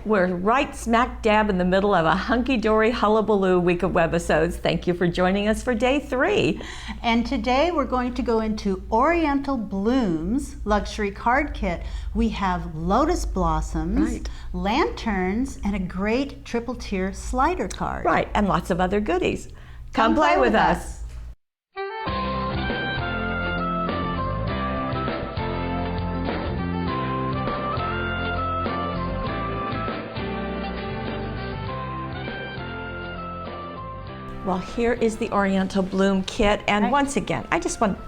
We're right smack dab in the middle of a Hunkydory Hullabaloo week of webisodes. Thank you for joining us for day 3. And today we're going to go into Oriental Blooms luxury card kit. We have Lotus Blossoms, lanterns, and a great triple tier slider card. Right, and lots of other goodies. Come play with us. Well, here is the Oriental Bloom kit, and once again, I just want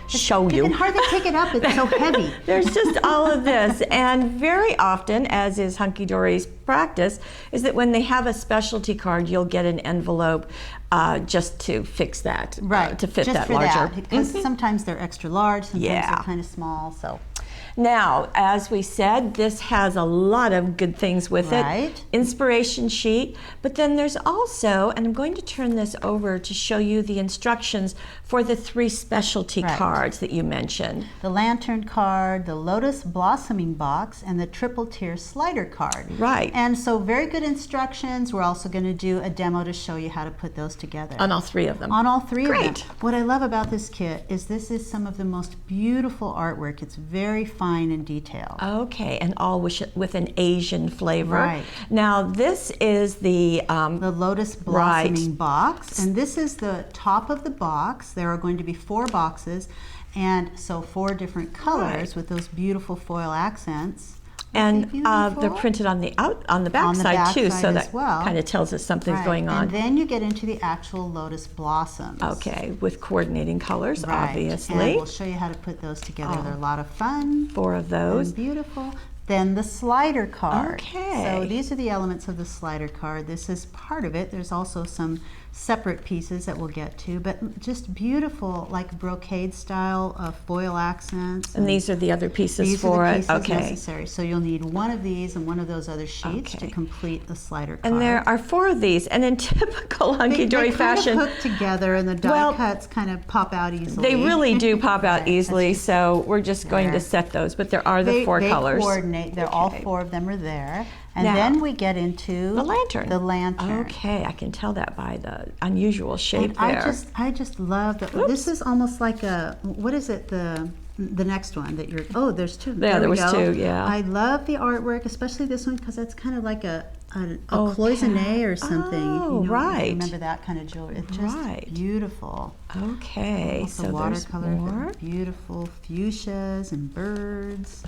to show you. You can hardly pick it up, it's so heavy. There's just all of this, and very often, as is Hunkydory's practice, is that when they have a specialty card, you'll get an envelope just to fix that, to fit just that for larger. That, because sometimes they're extra large, sometimes they're kind of small, so. Now, as we said, this has a lot of good things with it. Inspiration sheet, but then there's also, and I'm going to turn this over to show you the instructions for the 3 specialty cards that you mentioned. The lantern card, the Lotus Blossoming box, and the triple tier slider card. Right. And so very good instructions. We're also going to do a demo to show you how to put those together. On all 3 of them. On all 3 Great. of them. What I love about this kit is this is some of the most beautiful artwork. It's very fine and detailed. Okay, and all with an Asian flavor. Right. Now this is the Lotus Blossoming box, and this is the top of the box. There are going to be 4 boxes, and so 4 different colors with those beautiful foil accents. And they're printed on the back side too, so that kind of tells us something's going on. And then you get into the actual Lotus Blossoms. Okay, with coordinating colors, obviously. And we'll show you how to put those together. They're a lot of fun. 4 of those. And beautiful. Then the slider card. Okay. So these are the elements of the slider card. This is part of it. There's also some separate pieces that we'll get to, but just beautiful, like brocade style foil accents. And these are the other pieces for it. These are the pieces necessary. So you'll need one of these and one of those other sheets to complete the slider card. And there are 4 of these, and in typical Hunkydory fashion, they kind of hook together, and the die cuts kind of pop out easily. They really do pop out easily, so we're just going to set those, but there are the 4 colors. They coordinate. They're all 4 of them are there. And now, then we get into the lantern. The lantern. Okay, I can tell that by the unusual shape and there. I just love that. This is almost like a, what is it, the next one that you're, there's 2. Yeah, there was 2, yeah. I love the artwork, especially this one, because that's kind of like a cloisonne or something. Oh, right. Remember that kind of jewelry. It's just beautiful. Okay, so watercolor, there's more. Beautiful fuchsias and birds.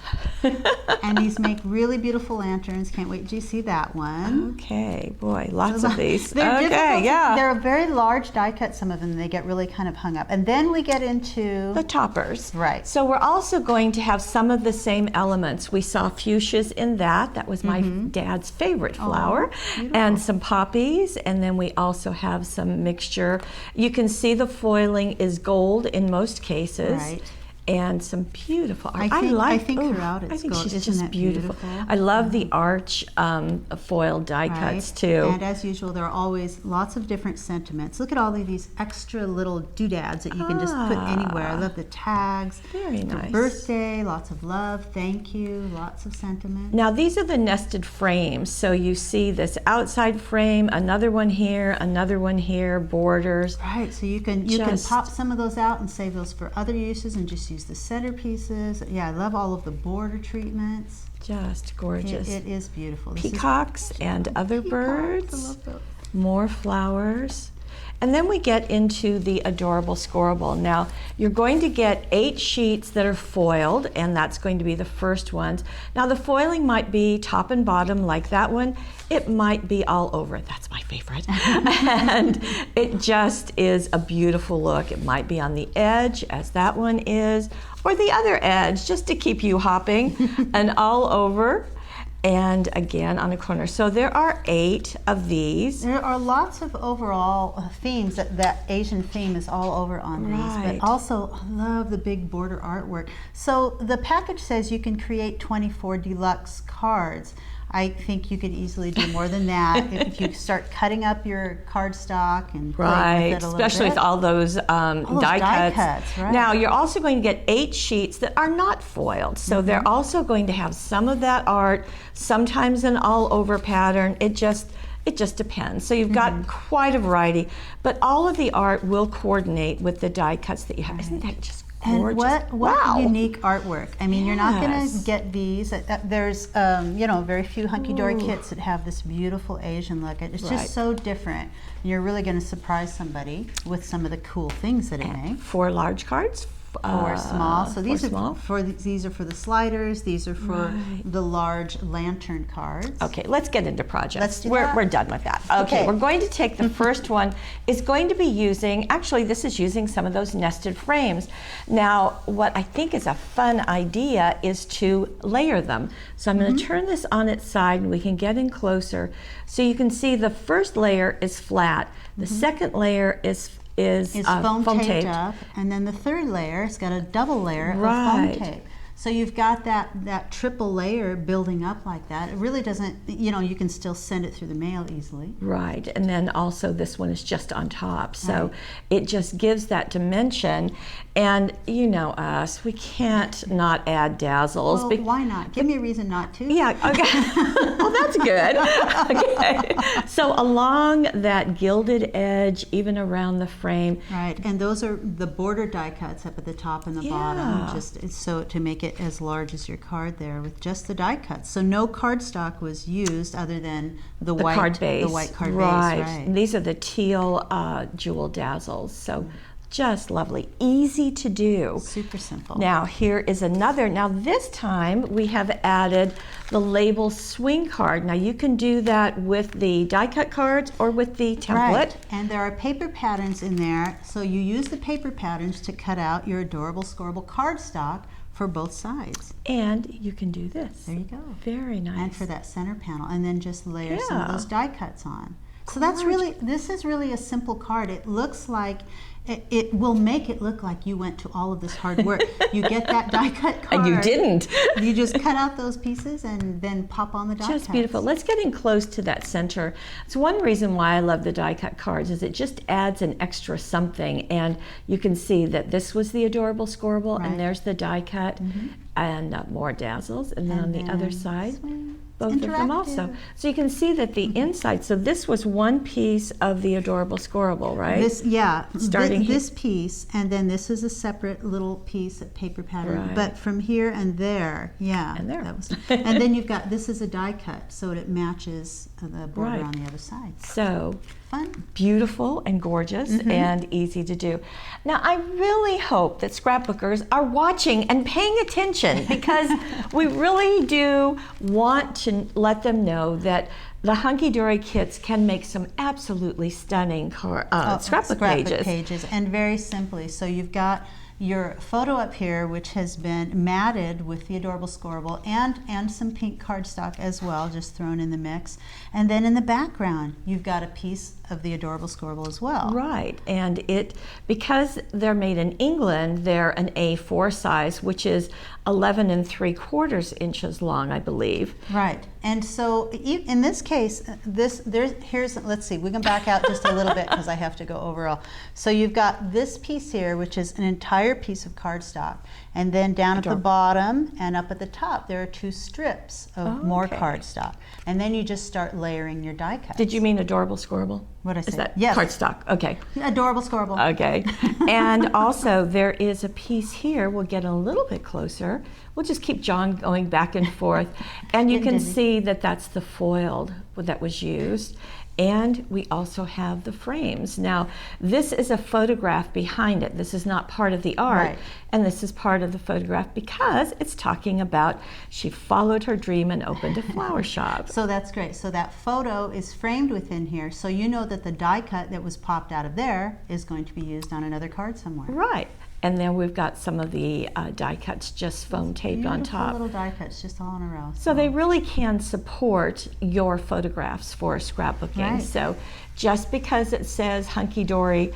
And these make really beautiful lanterns. Can't wait to see that one. Okay, boy, lots of these. They're They're a very large die cut, some of them. They get really kind of hung up. And then we get into the toppers. Right. So we're also going to have some of the same elements. We saw fuchsias in that. That was my dad's favorite flower. And some poppies. And then we also have some mixture. You can see the foiling is gold in most cases. Right. And some beautiful art. I think throughout it's gold. She's just beautiful. I love the arch foil die cuts too. And as usual, there are always lots of different sentiments. Look at all of these extra little doodads that you can just put anywhere. I love the tags. Very nice. Birthday, lots of love, thank you, lots of sentiment. Now these are the nested frames. So you see this outside frame, another one here, borders. Right. So you can pop some of those out and save those for other uses and just use the centerpieces. Yeah, I love all of the border treatments. Just gorgeous. It is beautiful. Peacocks and other birds. I love those. More flowers. And then we get into the adorable scoreable. Now, you're going to get 8 sheets that are foiled, and that's going to be the first ones. Now, the foiling might be top and bottom like that one. It might be all over. That's my favorite. And it just is a beautiful look. It might be on the edge, as that one is, or the other edge, just to keep you hopping, and all over. And again on a corner. So there are 8 of these. There are lots of overall themes. That Asian theme is all over on these. But also, I love the big border artwork. So the package says you can create 24 deluxe cards. I think you could easily do more than that if you start cutting up your cardstock and right, especially with all those die cuts. Right. Now you're also going to get 8 sheets that are not foiled, so they're also going to have some of that art, sometimes an all-over pattern. It just depends. So you've got quite a variety, but all of the art will coordinate with the die cuts that you have. Isn't that just gorgeous? And what unique artwork. I mean, you're not going to get these. There's, you know, very few hunky-dory kits that have this beautiful Asian look. It's just so different. You're really going to surprise somebody with some of the cool things that it makes. 4 large cards. 4 small. So these are for the sliders. These are for the large lantern cards. Okay, let's get into projects. Let's do we're, that. we're done with that. Okay, we're going to take the first one. Is going to be using, actually this is using some of those nested frames. Now, what I think is a fun idea is to layer them. So I'm going to turn this on its side and we can get in closer. So you can see the first layer is flat. The second layer is foam taped up, and then the third layer, it's got a double layer of foam tape. So you've got that triple layer building up like that. It really doesn't, you know, you can still send it through the mail easily. Right, and then also this one is just on top. So it just gives that dimension. And you know us, we can't not add dazzles. Well, why not? Give me a reason not to. Yeah, okay. Well, that's good. Okay. So along that gilded edge, even around the frame. Right, and those are the border die cuts up at the top and the bottom, just so to make it as large as your card there with just the die cuts. So no cardstock was used other than the white card base. The white card base, right. These are the teal jewel dazzles. So just lovely, easy to do. Super simple. Now here is another. Now this time we have added the label swing card. Now you can do that with the die cut cards or with the template. Right, and there are paper patterns in there. So you use the paper patterns to cut out your adorable scoreable cardstock for both sides. And you can do this. There you go. Very nice. And for that center panel, and then just layer some of those die cuts on. So that's really, this is really a simple card. It looks like, it will make it look like you went to all of this hard work. You get that die cut card. And you didn't. You just cut out those pieces and then pop on the die cuts. Just beautiful. Let's get in close to that center. It's one reason why I love the die cut cards is it just adds an extra something. And you can see that this was the adorable scoreable and there's the die cut and more dazzles. And then on the other side, both of them also. So you can see that the inside, so this was one piece of the adorable scoreable, right? This piece, and then this is a separate little piece of paper pattern. But from here and there, and there. And then you've got, this is a die cut, so it matches the border on the other side. So fun. Beautiful and gorgeous and easy to do. Now I really hope that scrapbookers are watching and paying attention because we really do want to let them know that the Hunkydory kits can make some absolutely stunning scrapbook pages. And very simply. So you've got your photo up here, which has been matted with the adorable scoreable and some pink cardstock as well, just thrown in the mix. And then in the background, you've got a piece of the adorable scoreable as well. Right, and because they're made in England, they're an A4 size, which is 11 3/4 inches long, I believe. Right, and so in this case, let's see, we can back out just a little bit because I have to go overall. So you've got this piece here, which is an entire piece of cardstock, and then down at the bottom and up at the top, there are 2 strips of more cardstock, and then you just start layering your die cuts. Did you mean adorable scoreable? What did I say? Is that yes. Cardstock? Okay. Adorable scoreable. Okay. And also there is a piece here. We'll get a little bit closer. We'll just keep John going back and forth. And you can see that that's the foiled that was used. And we also have the frames. Now, this is a photograph behind it. This is not part of the art. And this is part of the photograph because it's talking about she followed her dream and opened a flower shop. So that's great. So that photo is framed within here. So you know that the die cut that was popped out of there is going to be used on another card somewhere. Right. And then we've got some of the die cuts just foam taped on top. Little die cuts just all in a row. So they really can support your photographs for scrapbooking. Right. So just because it says Hunkydory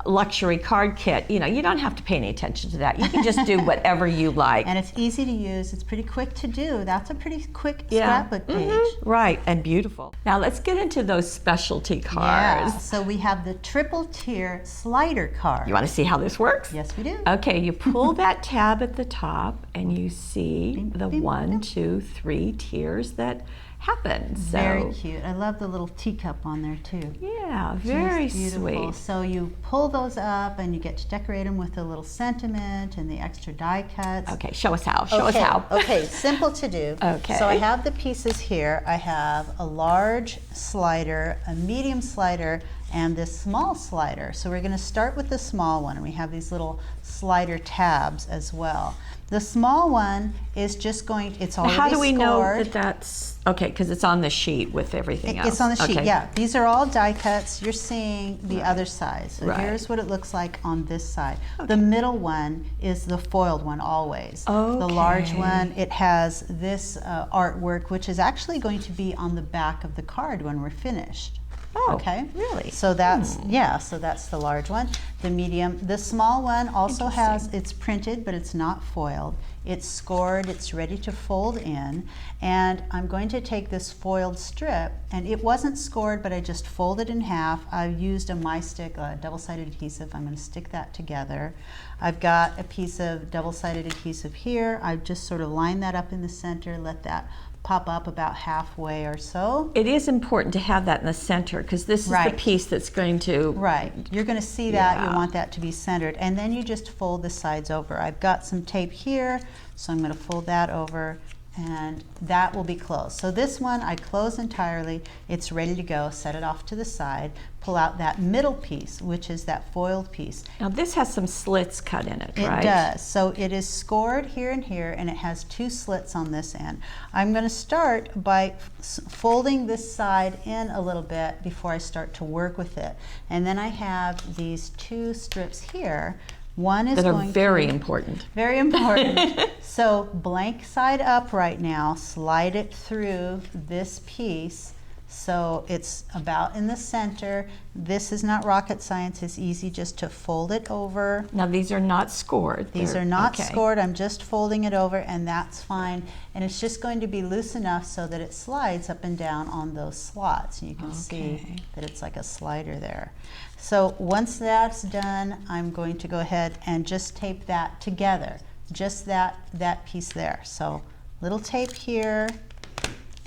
luxury card kit, you know, you don't have to pay any attention to that. You can just do whatever you like. And it's easy to use. It's pretty quick to do. That's a pretty quick scrapbook page. Right, and beautiful. Now let's get into those specialty cards. Yeah. So we have the triple tier slider card. You want to see how this works? Yes, we do. Okay, you pull that tab at the top and you see the bing, 1, 2, 3 tiers that happen. So, very cute. I love the little teacup on there too. Yeah, very Just beautiful. sweet. So you pull those up and you get to decorate them with a little sentiment and the extra die cuts. Okay, show us how. Show us how. Okay, simple to do. Okay. So I have the pieces here. I have a large slider, a medium slider, and this small slider. So we're going to start with the small one, and we have these little slider tabs as well. The small one is just going, it's already How do we know scored. that that's, okay, because it's on the sheet with everything else. It's on the sheet, Okay. yeah. These are all die cuts. You're seeing the other side. So Right. here's what it looks like on this side. The middle one is the foiled one always. The large Okay. one, it has this artwork, which is actually going to be on the back of the card when we're finished. Oh, Okay. really? So that's, yeah, so that's the large one. The medium, the small one also has, it's printed, but it's not foiled. It's scored, it's ready to fold in. And I'm going to take this foiled strip, and it wasn't scored, but I just folded in half. I used a My Stick, double-sided adhesive. I'm going to stick that together. I've got a piece of double-sided adhesive here. I've just sort of lined that up in the center, let that pop up about halfway or so. It is important to have that in the center because this is the Right. piece that's going to... Right, you're going to see that, Yeah. you want that to be centered, and then you just fold the sides over. I've got some tape here, so I'm going to fold that over, and that will be closed. So this one I close entirely, it's ready to go, set it off to the side, pull out that middle piece, which is that foiled piece. Now this has some slits cut in it, It right? does. So it is scored here and here, and it has 2 slits on this end. I'm going to start by folding this side in a little bit before I start to work with it. And then I have these 2 strips here. One is That are going very to, important. very important. So blank side up right now, slide it through this piece. So it's about in the center. This is not rocket science. It's easy just to fold it over. Now these are not scored. These They're- are not okay. scored. I'm just folding it over, and that's fine. And it's just going to be loose enough so that it slides up and down on those slots. And you can see that it's like a slider there. So once that's done, I'm going to go ahead and just tape that together. Just that piece there. So little tape here,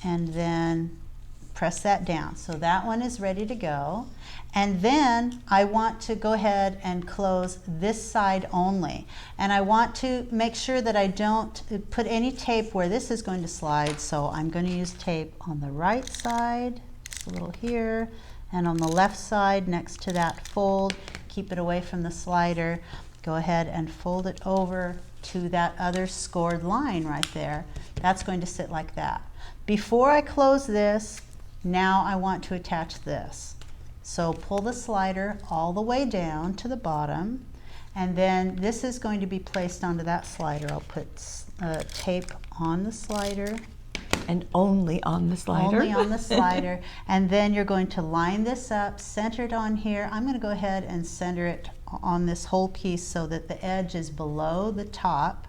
and then press that down. So that one is ready to go. And then I want to go ahead and close this side only. And I want to make sure that I don't put any tape where this is going to slide. So I'm going to use tape on the right side, just a little here, and on the left side next to that fold. Keep it away from the slider. Go ahead and fold it over to that other scored line right there. That's going to sit like that. Before I close this, now I want to attach this. So pull the slider all the way down to the bottom, and then this is going to be placed onto that slider. I'll put tape on the slider. And only on the slider? Only on the slider. And then you're going to line this up, center it on here. I'm going to go ahead and center it on this whole piece so that the edge is below the top.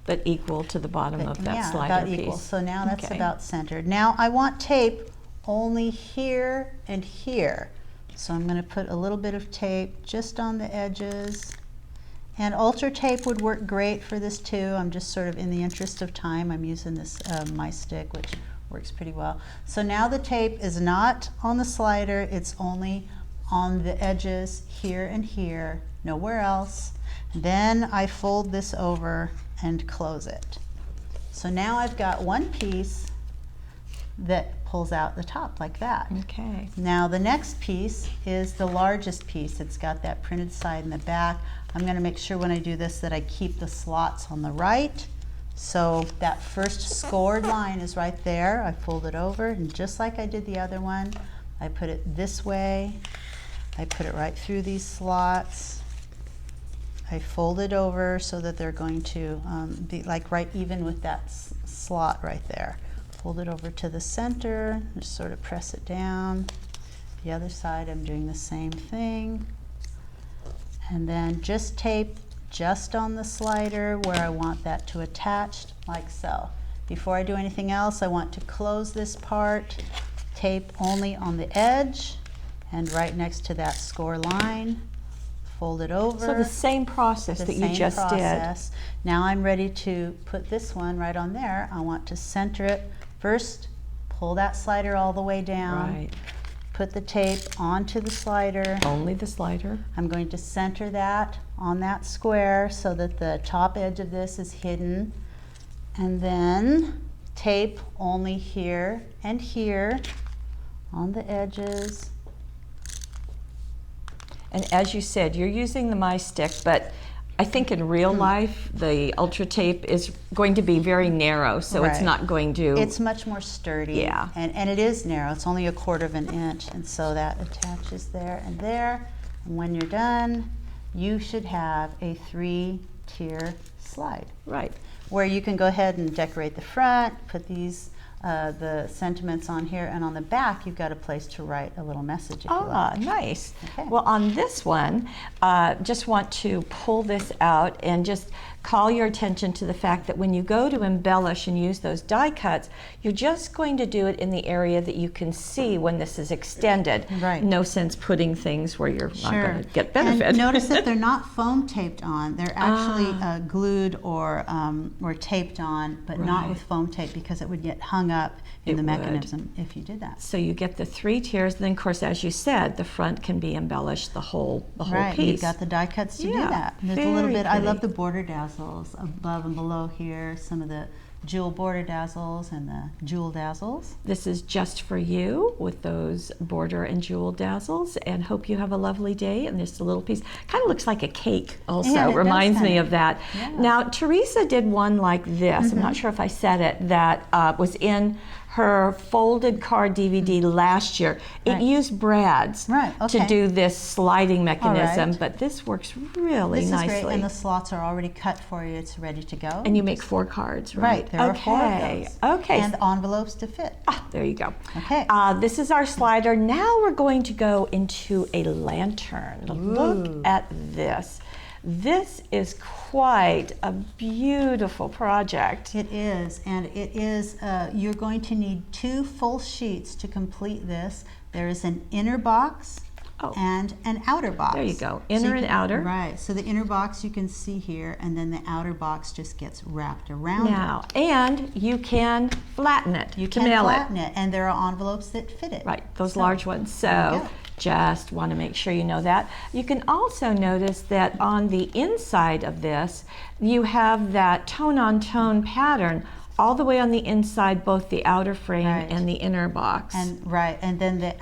But equal to the bottom of that Yeah, slider about piece. equal. So now that's Okay. about centered. Now I want tape only here and here. So I'm going to put a little bit of tape just on the edges. And Ultra tape would work great for this too. I'm just sort of in the interest of time, I'm using this My Stick, which works pretty well. So now the tape is not on the slider, it's only on the edges here and here, nowhere else. Then I fold this over and close it. So now I've got one piece that pulls out the top like that. Okay. Now the next piece is the largest piece. It's got that printed side in the back. I'm going to make sure when I do this that I keep the slots on the right. So that first scored line is right there. I fold it over, and just like I did the other one, I put it this way. I put it right through these slots. I fold it over so that they're going to be like right even with that slot right there. Fold it over to the center, just sort of press it down. The other side I'm doing the same thing. And then just tape just on the slider where I want that to attach, like so. Before I do anything else, I want to close this part, tape only on the edge and right next to that score line. Fold it over. So the same process that you just did. Now I'm ready to put this one right on there. I want to center it. First, pull that slider all the way down. Right. Put the tape onto the slider. Only the slider. I'm going to center that on that square so that the top edge of this is hidden. And then tape only here and here on the edges. And as you said, you're using the My Stick, but I think in real life, the Ultra Tape is going to be very narrow, so it's not going to... It's much more sturdy. Yeah. And it is narrow. It's only 1/4 of an inch, and so that attaches there and there. And when you're done, you should have a 3-tier slide. Right. Where you can go ahead and decorate the front, put these the sentiments on here, and on the back you've got a place to write a little message if you like. Nice. Okay. Well, on this one, just want to pull this out and just call your attention to the fact that when you go to embellish and use those die cuts, you're just going to do it in the area that you can see when this is extended. Right. No sense putting things where you're not going to get benefit. And notice that they're not foam taped on. They're actually glued or taped on, but not with foam tape because it would get hung up in the mechanism if you did that. So you get the 3 tiers, and then of course, as you said, the front can be embellished, the whole piece. You've got the die cuts to do that. And there's a little bit. I love the border dazzles above and below here. Some of the jewel border dazzles and the jewel dazzles. This is just for you with those border and jewel dazzles, and hope you have a lovely day. And just a little piece, kind of looks like a cake also. Yeah, reminds me of that. Yeah. Now, Teresa did one like this. I'm not sure if I said it, that was in her folded card DVD last year. It used brads to do this sliding mechanism, but this works really nicely. This is great, and the slots are already cut for you. It's ready to go. And you make 4 cards, right? There are 4 of those. Okay. And envelopes to fit. There you go. Okay. This is our slider. Now we're going to go into a lantern. Look at this. This is quite a beautiful project. It is, and it is, you're going to need 2 full sheets to complete this. There is an inner box and an outer box. There you go, inner and outer. Right, so the inner box you can see here, and then the outer box just gets wrapped around it. And you can flatten it You to can mail flatten it, and there are envelopes that fit it. Right, those large ones. So just want to make sure you know that. You can also notice that on the inside of this, you have that tone-on-tone pattern all the way on the inside, both the outer frame and the inner box. And and then the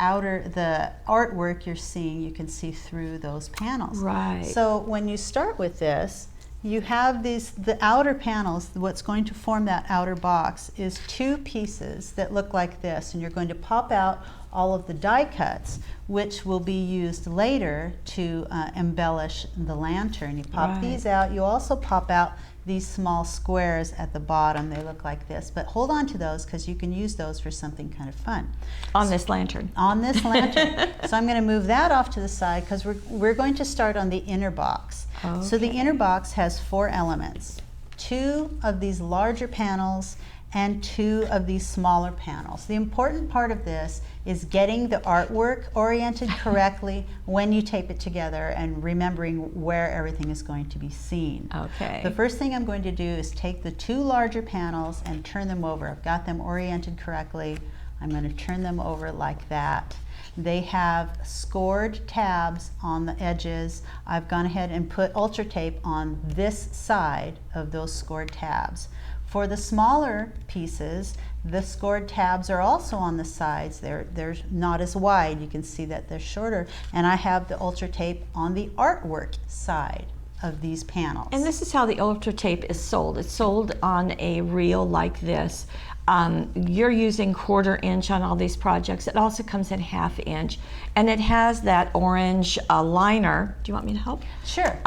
artwork you're seeing, you can see through those panels. Right. So when you start with this, you have the outer panels. What's going to form that outer box is 2 pieces that look like this, and you're going to pop out all of the die cuts, which will be used later to embellish the lantern. You pop these out. You also pop out these small squares at the bottom. They look like this, but hold on to those because you can use those for something kind of fun. On this lantern. On this lantern. So I'm going to move that off to the side because we're going to start on the inner box. Okay. So the inner box has 4 elements. 2 of these larger panels and 2 of these smaller panels. The important part of this is getting the artwork oriented correctly when you tape it together and remembering where everything is going to be seen. Okay. The first thing I'm going to do is take the 2 larger panels and turn them over. I've got them oriented correctly. I'm going to turn them over like that. They have scored tabs on the edges. I've gone ahead and put Ultra Tape on this side of those scored tabs. For the smaller pieces, the scored tabs are also on the sides. They're not as wide. You can see that they're shorter. And I have the Ultra Tape on the artwork side of these panels. And this is how the Ultra Tape is sold. It's sold on a reel like this. You're using 1/4 inch on all these projects. It also comes in 1/2 inch, and it has that orange liner. Do you want me to help? Sure.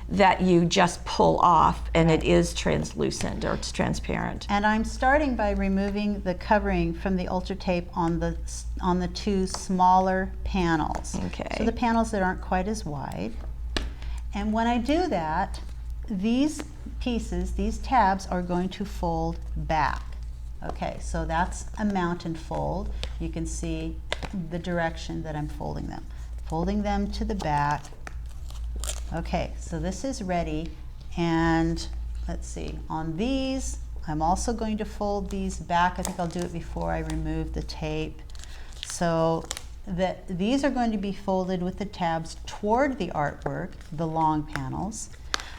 That you just pull off, and it is translucent, or it's transparent. And I'm starting by removing the covering from the Ultra Tape on the 2 smaller panels. Okay. So the panels that aren't quite as wide. And when I do that, these pieces, these tabs, are going to fold back. Okay, so that's a mountain fold. You can see the direction that I'm folding them. Folding them to the back. Okay, so this is ready, and let's see, on these, I'm also going to fold these back. I think I'll do it before I remove the tape. So that these are going to be folded with the tabs toward the artwork, the long panels.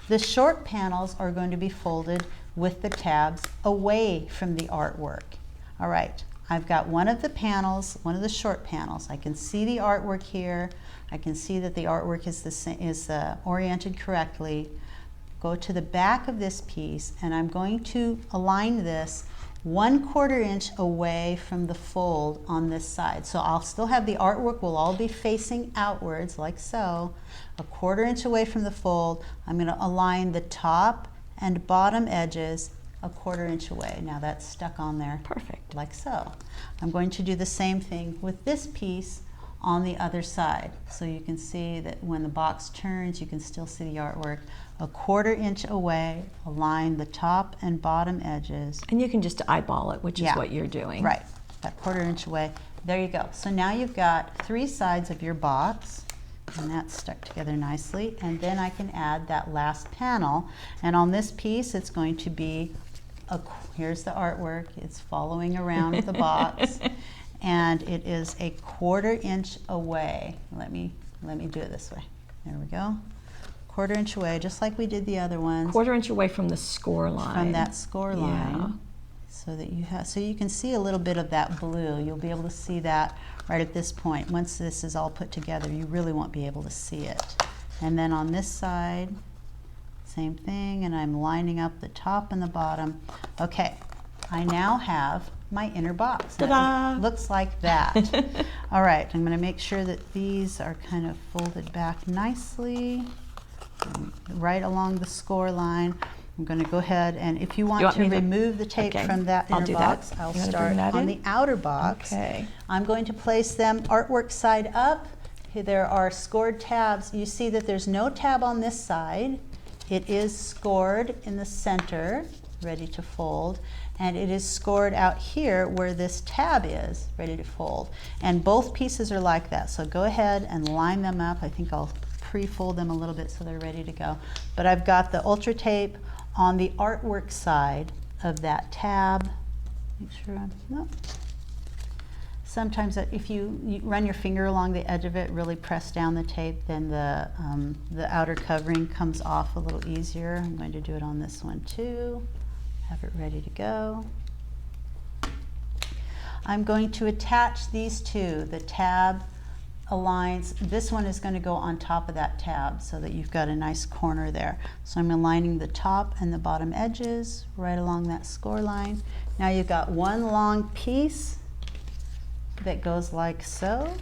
The short panels are going to be folded with the tabs away from the artwork. All right, I've got one of the panels, one of the short panels. I can see the artwork here. I can see that the artwork is oriented correctly. Go to the back of this piece, and I'm going to align this 1/4 inch away from the fold on this side. So I'll still have the artwork will all be facing outwards like so. 1/4 inch away from the fold, I'm going to align the top and bottom edges 1/4 inch away. Now that's stuck on there. Perfect. Like so. I'm going to do the same thing with this piece on the other side. So you can see that when the box turns, you can still see the artwork. 1/4 inch away, align the top and bottom edges. And you can just eyeball it, which is what you're doing. Right, that 1/4 inch away. There you go. So now you've got 3 sides of your box, and that's stuck together nicely. And then I can add that last panel. And on this piece, it's going to be, here's the artwork. It's following around the box. And it is 1/4 inch away. Let me do it this way. There we go. 1/4 inch away, just like we did the other ones. 1/4 inch away from the score line. From that score line. Yeah. So that you can see a little bit of that blue. You'll be able to see that right at this point. Once this is all put together, you really won't be able to see it. And then on this side, same thing, and I'm lining up the top and the bottom. Okay, I now have my inner box. Ta-da! It looks like that. All right, I'm going to make sure that these are kind of folded back nicely, right along the score line. I'm going to go ahead, and if you want to remove the tape from that inner box, I'll start on the outer box. Okay. I'm going to place them artwork side up. There are scored tabs. You see that there's no tab on this side. It is scored in the center, ready to fold, and it is scored out here where this tab is, ready to fold. And both pieces are like that, so go ahead and line them up. I think I'll pre-fold them a little bit so they're ready to go. But I've got the Ultra Tape on the artwork side of that tab. Make sure sometimes if you run your finger along the edge of it, really press down the tape, then the outer covering comes off a little easier. I'm going to do it on this one too. Have it ready to go. I'm going to attach these two. The tab aligns, this one is going to go on top of that tab so that you've got a nice corner there. So I'm aligning the top and the bottom edges right along that score line. Now you've got one long piece that goes like so.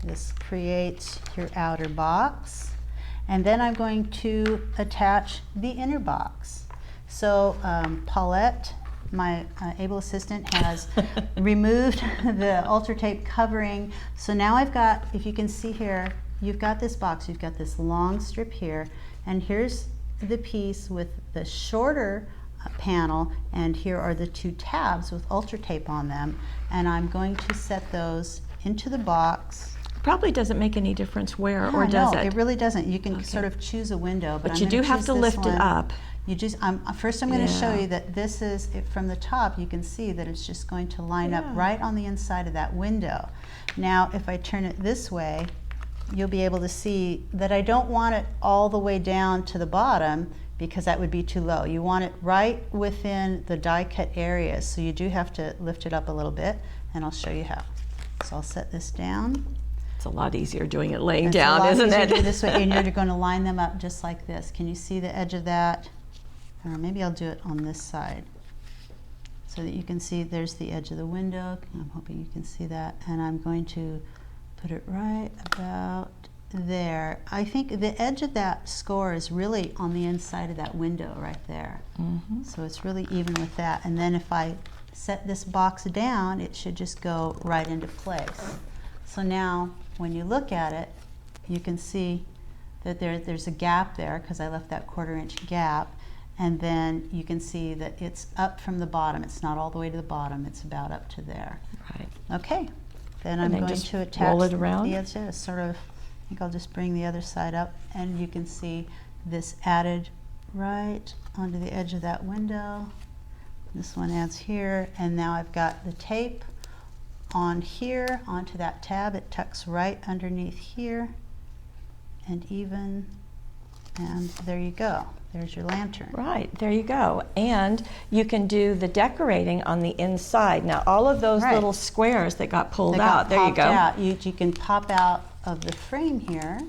This creates your outer box. And then I'm going to attach the inner box. So Paulette, my able assistant, has removed the Ultra Tape covering. So now I've got, if you can see here, you've got this box, you've got this long strip here, and here's the piece with the shorter panel, and here are the 2 tabs with Ultra Tape on them, and I'm going to set those into the box. Probably doesn't make any difference where, or does it? No, it really doesn't. You can sort of choose a window, but you do have to lift it up. You just, first I'm going to show you that this is, from the top, you can see that it's just going to line up right on the inside of that window. Now, if I turn it this way, you'll be able to see that I don't want it all the way down to the bottom, because that would be too low. You want it right within the die cut areas, so you do have to lift it up a little bit, and I'll show you how. So I'll set this down. It's a lot easier doing it laying down, isn't it? Do this way, and you're going to line them up just like this. Can you see the edge of that? Or maybe I'll do it on this side. so that you can see there's the edge of the window. I'm hoping you can see that. And I'm going to put it right about there. I think the edge of that score is really on the inside of that window right there. So it's really even with that. And then if I set this box down, it should just go right into place. So now when you look at it, you can see that there's a gap there because I left that 1/4 inch gap. And then you can see that it's up from the bottom. It's not all the way to the bottom. It's about up to there. Right. Okay. Then I'm going to attach roll it around. the edge. Sort of, I think I'll just bring the other side up, and you can see this added right onto the edge of that window. This one adds here, and now I've got the tape on here onto that tab. It tucks right underneath here, and even, and there you go. There's your lantern. Right, there you go. And you can do the decorating on the inside. Now, all of those little squares that got pulled out, there you go. Out. You can pop out of the frame here,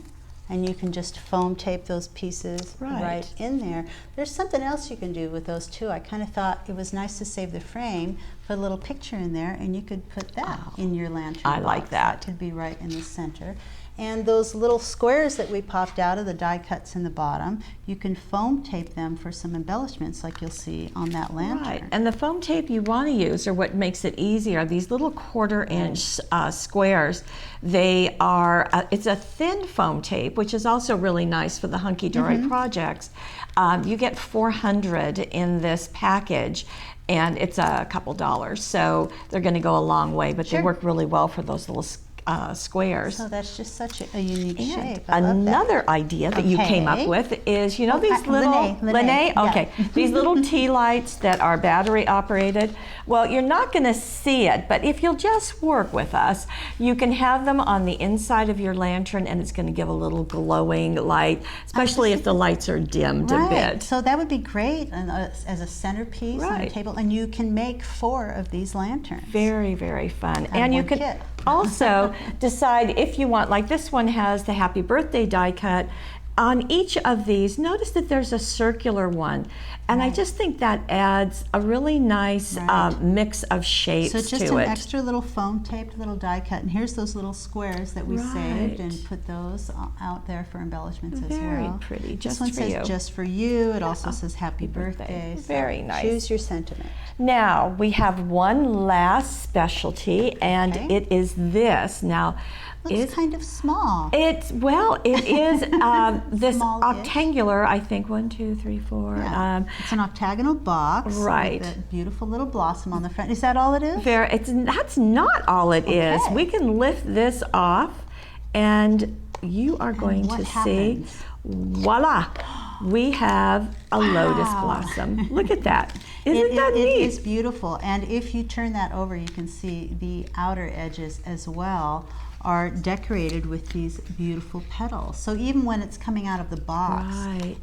and you can just foam tape those pieces right in there. There's something else you can do with those too. I kind of thought it was nice to save the frame, put a little picture in there, and you could put that in your lantern box. I like that. That could be right in the center. And those little squares that we popped out of the die cuts in the bottom, you can foam tape them for some embellishments like you'll see on that lantern. Right, and the foam tape you want to use, or what makes it easy, are these little 1/4 inch squares. They are, it's a thin foam tape, which is also really nice for the Hunkydory projects. You get 400 in this package, and it's a couple dollars, so they're going to go a long way, but they work really well for those little squares. So that's just such a unique And shape. I love another that. idea that you came up with is, you know, these little Lene, yeah. Okay, these little tea lights that are battery operated. Well, you're not going to see it, but if you'll just work with us, you can have them on the inside of your lantern, and it's going to give a little glowing light, especially if the lights are dimmed a bit. So that would be great as a centerpiece on a table, and you can make 4 of these lanterns. Very, very fun. And you could kit. also decide if you want, like this one has the happy birthday die cut. On each of these, notice that there's a circular one, and I just think that adds a really nice mix of shapes to it. So just an extra little foam taped little die cut, and here's those little squares that we saved and put those out there for embellishments as well. Very pretty, just for you. This one says just for you. It also says happy birthday. Very nice. Choose your sentiment. Now we have one last specialty, and it is this. Now, Looks kind of small. It is this octangular, I think, 1, 2, 3, 4. Yeah. It's an octagonal box. Right. With a beautiful little blossom on the front. Is that all it is? That's not all it is. We can lift this off, and you are going to see, voila, we have a lotus blossom. Look at that. Isn't that neat? It is beautiful. And if you turn that over, you can see the outer edges as well are decorated with these beautiful petals. So even when it's coming out of the box,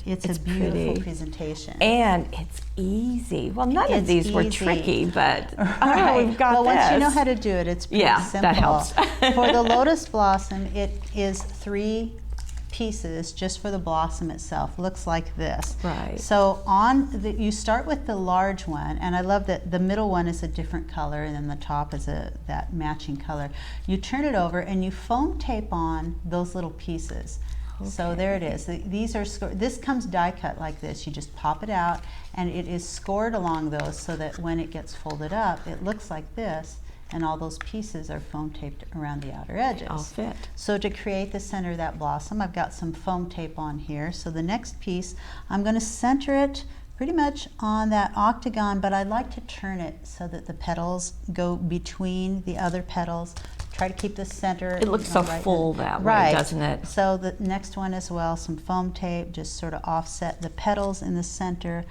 it's a beautiful presentation. And it's easy. Well, none of these were tricky, but we've got well, this. Once you know how to do it, it's pretty simple. That helps. For the lotus blossom, it is 3 pieces just for the blossom itself. Looks like this. Right. So you start with the large one, and I love that the middle one is a different color, and then the top is that matching color. You turn it over, and you foam tape on those little pieces. So there it is. These are this comes die cut like this. You just pop it out, and it is scored along those so that when it gets folded up, it looks like this. And all those pieces are foam taped around the outer edges. All fit. So to create the center of that blossom, I've got some foam tape on here. So the next piece, I'm going to center it pretty much on that octagon, but I like to turn it so that the petals go between the other petals. Try to keep the center. It looks so full that way, doesn't it? So the next one as well, some foam tape, just sort of offset the petals in the center.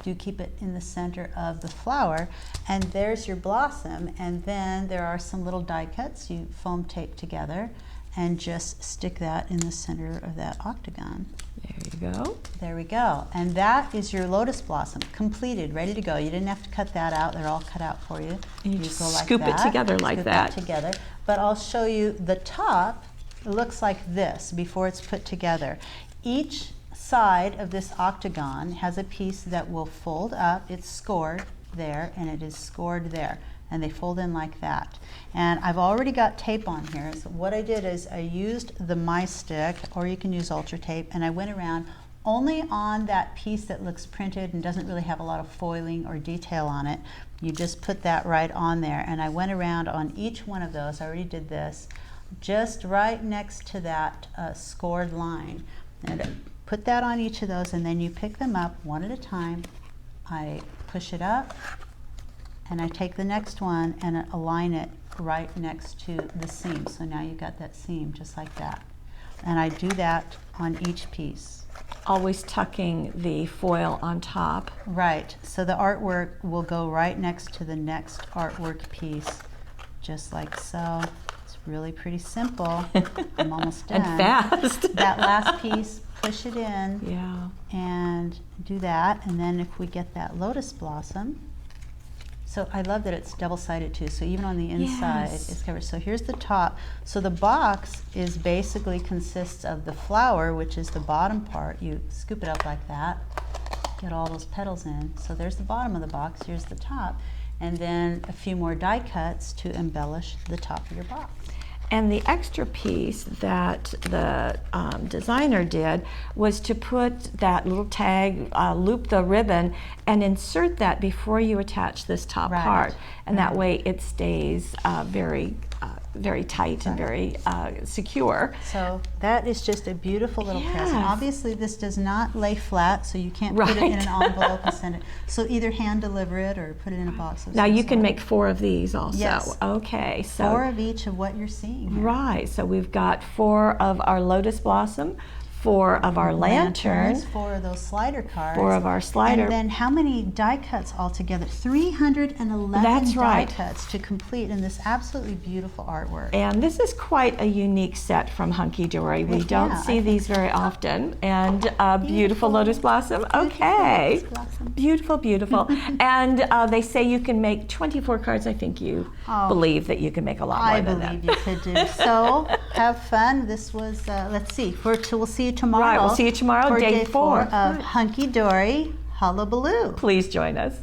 Do keep it in the center of the flower, and there's your blossom. And then there are some little die cuts you foam tape together and just stick that in the center of that octagon. There you go. There we go. And that is your lotus blossom, completed, ready to go. You didn't have to cut that out. They're all cut out for you. And you just go like scoop it together like that. Scoop it together. But I'll show you the top. It looks like this before it's put together. Each side of this octagon has a piece that will fold up. It's scored there, and it is scored there. And they fold in like that. And I've already got tape on here. So what I did is I used the My Stick, or you can use Ultra Tape, and I went around only on that piece that looks printed and doesn't really have a lot of foiling or detail on it. You just put that right on there. And I went around on each one of those, I already did this, just right next to that scored line. And put that on each of those, and then you pick them up one at a time. I push it up, and I take the next one and align it right next to the seam. So now you've got that seam just like that. And I do that on each piece. Always tucking the foil on top. Right, so the artwork will go right next to the next artwork piece, just like so. It's really pretty simple. I'm almost done. And fast. That last piece, push it in, yeah, and do that. And then if we get that lotus blossom, so I love that it's double-sided too, so even on the inside yes, it's covered. So here's the top. So the box is basically consists of the flower, which is the bottom part. You scoop it up like that, get all those petals in. So there's the bottom of the box, here's the top, and then a few more die cuts to embellish the top of your box. And the extra piece that the designer did was to put that little tag, loop the ribbon, and insert that before you attach this top Right. part. And Right. that way it stays very tight and very secure. So that is just a beautiful little present. Yes. Obviously this does not lay flat, so you can't put it in an envelope and send it. So either hand deliver it or put it in a box of Now some you can sort. make 4 of these also. Yes. Okay, so 4 of each of what you're seeing here. right, so we've got 4 of our Lotus Blossom, 4 of our lantern, 4 of those slider cards. 4 of our slider. And then how many die cuts altogether? 311 That's die right. cuts to complete in this absolutely beautiful artwork. And this is quite a unique set from Hunkydory. We don't Yeah, see I these very often. And beautiful Lotus Blossom. Okay. Lotus Blossom. Beautiful, beautiful. And they say you can make 24 cards. I think you believe that you can make a lot more I than that. believe you could do. So have fun. This was, let's see, we'll see you tomorrow. Right, we'll see you tomorrow, for day day 4 4. of Hunkydory Hullabaloo. Please join us.